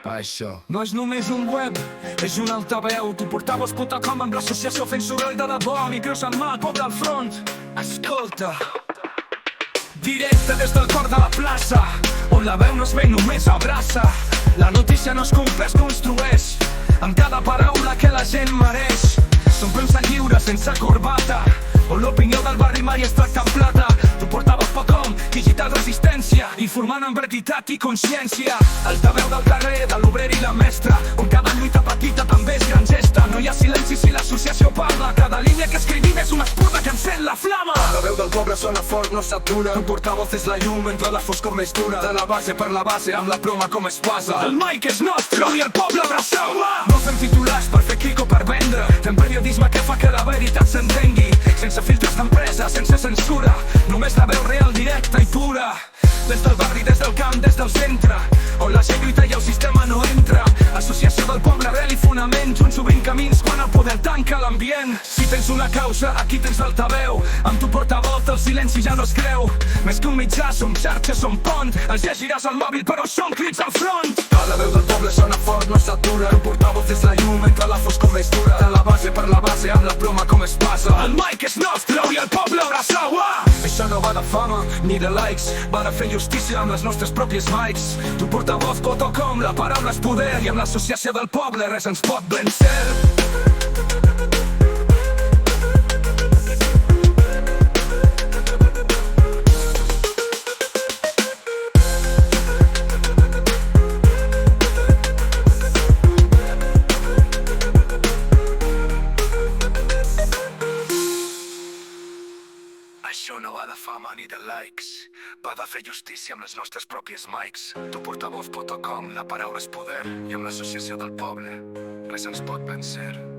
Això No és només un web, és un altaveu. Tu portavoz.com amb l'associació fent soroll de debò. Micros en mà, poble al front. Escolta. Directe des del cor de la plaça, on la veu no es ve només abraça. La notícia no es compra, es construeix amb cada paraula que la gent mereix. Som premsa lliure sense corbata, on l'opinió del barri mai es tracta en plata. Tu portavoz.com, digital resistència, informant amb veritat i consciència. Altaveu del carrer, de l'obrer i la mestra, on cada lluita petita també és gran gesta. No hi ha silenci si l'associació parla, cada línia que escrivim és una espurna que encén la flama. La veu del poble sona fort, no s'atura. Tu portavoz és la llum entre la foscor més dura. De la base per la base, amb la ploma com espasa. El mic és nostre i el poble abraçau-la. No fem titulars per fer clic o per vendre, fem periodisme que fa que la veritat s'entengui, sense filtres d'empresa, sense censura, només la veu real, directa i pura. Des del barri, des del camp, des del centre, on la gent lluita i el sistema no entra. Associació del poble, arrel i fonament, junts obrim camins quan el poder tanca l'ambient. Si tens una causa, aquí tens l'altaveu, amb tu portavoz el silenci ja no es creu. Més que un mitjà, som xarxa, som pont, els llegiràs al mòbil però són crits al front. La veu del poble sona fort, no s'atura. Tu portavoz és la llum entre la foscor més dura. De la base per la base, amb la ploma com espasa. El mic és nostre i el poble abraçau-la. Això no va de fama ni de likes, va de fer justícia amb les nostres pròpies mics. Tu portavoz.com, la paraula és poder, i amb l'associació del poble res ens pot vencer. Això no va de fama ni de likes, va de fer justícia amb les nostres pròpies mics. Tu portavoz.com, la paraula és poder, i amb l'associació del poble res ens pot vencer.